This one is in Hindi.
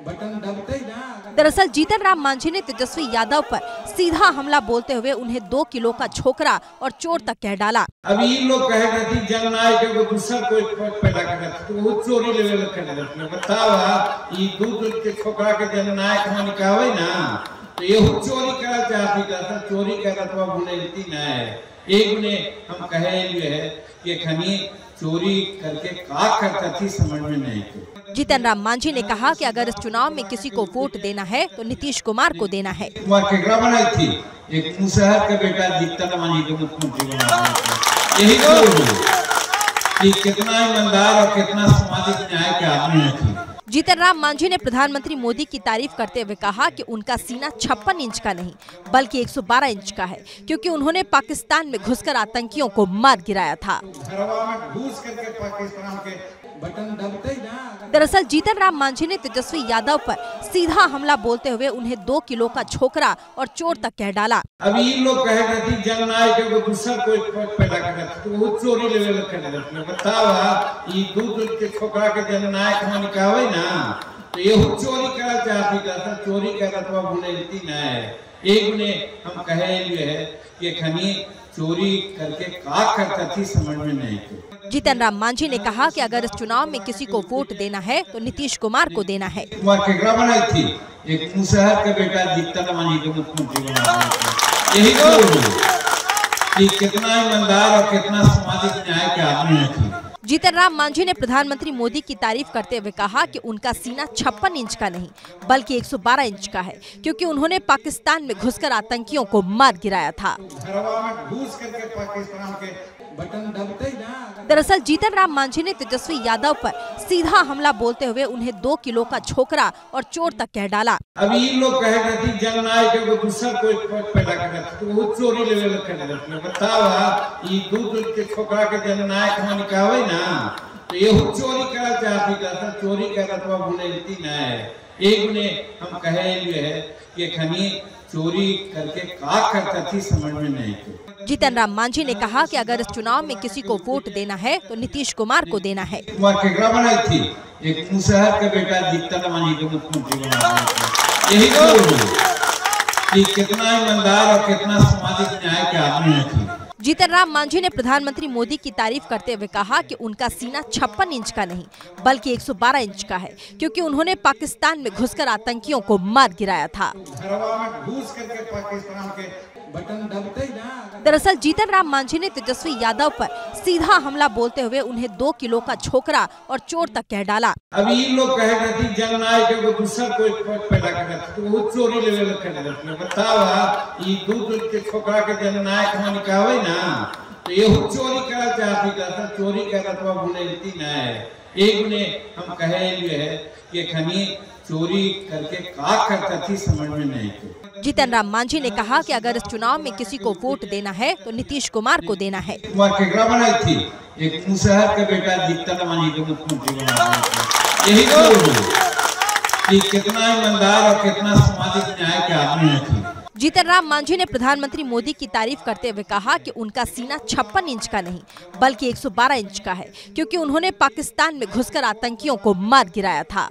बटन दबते ही ना। दरअसल जीतन राम मांझी ने तेजस्वी यादव पर सीधा हमला बोलते हुए उन्हें 2 किलो का छोकरा और चोर तक कह डाला। अभी इन लोग कहे रहती जननायक को दूसरा कोई पैदा कर तो वो चोरी लेवल कर देते बताओ ये दूध के छोकरा के जननायक हम कहवे ना तो ये चोरी कर चाहती था चोरी कर तो बुलेती ना है एक ने हम कहे ये है कि खनी चोरी करके का करता थी समझ में नहीं। जीतन राम मांझी ने कहा कि अगर इस चुनाव में किसी को वोट देना है तो नीतीश कुमार को देना है। केकरा बनाई थी एक मुसहर का बेटा जीतन मांझी को मुख्यमंत्री बनाया यही कि कितना ईमानदार और कितना सामाजिक न्याय के आदमी थे। जीतन राम मांझी ने प्रधानमंत्री मोदी की तारीफ करते हुए कहा कि उनका सीना 56 इंच का नहीं बल्कि 112 इंच का है क्योंकि उन्होंने पाकिस्तान में घुसकर आतंकियों को मार गिराया था। दरअसल जीतन राम मांझी ने तेजस्वी यादव पर सीधा हमला बोलते हुए उन्हें 2 किलो का छोकरा और चोर तक कह डाला। अभी इन लोग कहे रहती जननायक को दूसरा कोई पैदा कर तो वो चोरी लेवल कर देते बताओ ये दूध के छोकरा के जननायक हम कहवे ना तो ये चोरी कर चाहती था चोरी कर तो बुलेती ना है एक ने हम कहे ये है कि खनी चोरी करके का करता थी समझ में नहीं। जीतन राम मांझी ने कहा कि अगर इस चुनाव में किसी को वोट देना है तो नीतीश कुमार को देना है। केकरा बनाई थी एक मुसहर का बेटा जीतन मांझी को मुख्यमंत्री बनाया यही कि कितना ईमानदार और कितना सामाजिक न्याय के आदमी थे। जीतन राम मांझी ने प्रधानमंत्री मोदी की तारीफ करते हुए कहा कि उनका सीना 56 इंच का नहीं बल्कि 112 इंच का है क्योंकि उन्होंने पाकिस्तान में घुसकर आतंकियों को मार गिराया था। दरअसल जीतन राम मांझी ने तेजस्वी यादव पर सीधा हमला बोलते हुए उन्हें 2 किलो का छोकरा और चोर तक कह डाला। अभी इन लोग कहे रहती जननायक को दूसरा कोई पैदा कर तो वो चोरी लेवल कर देते बताओ ये दूध के छोकरा के जननायक हम कहवे ना तो ये चोरी कर चाहती था चोरी कर तो बुलेती ना है एक ने हम कहे ये है कि खनी चोरी करके का करता थी समझ में नहीं। जीतन राम मांझी ने कहा कि अगर इस चुनाव में किसी को वोट देना है तो नीतीश कुमार को देना है। केकरा बनाई थी एक मुसहर का बेटा जीतन मांझी को मुख्यमंत्री बनाया यही कि कितना ईमानदार और कितना सामाजिक न्याय के आदमी थे। जीतन राम मांझी ने प्रधानमंत्री मोदी की तारीफ करते हुए कहा कि उनका सीना 56 इंच का नहीं बल्कि 112 इंच का है क्योंकि उन्होंने पाकिस्तान में घुसकर आतंकियों को मार गिराया था। दरअसल जीतन राम मांझी ने तेजस्वी यादव पर सीधा हमला बोलते हुए उन्हें 2 किलो का छोकरा और चोर तक कह डाला। अभी इन लोग कहे रहती जननायक को दूसरा कोई पैदा कर तो वो चोरी लेवल कर देते बताओ ये दूध के छोकरा के जननायक हम कहवे ना तो ये चोरी कर चाहती था चोरी कर तो बुलेती ना है एक ने हम कहे ये है कि खनी चोरी करके का करता थी समझ में नहीं। जीतन राम मांझी ने कहा कि अगर इस चुनाव में किसी को वोट देना है तो नीतीश कुमार को देना है। केकरा बनाई थी एक मुसहर का बेटा जीतन मांझी को मुख्यमंत्री बनाया यही कि कितना ईमानदार और कितना सामाजिक न्याय के आदमी थे। जीतन राम मांझी ने प्रधानमंत्री मोदी की तारीफ करते हुए कहा कि उनका सीना 56 इंच का नहीं बल्कि 112 इंच का है क्योंकि उन्होंने पाकिस्तान में घुसकर आतंकियों को मार गिराया था।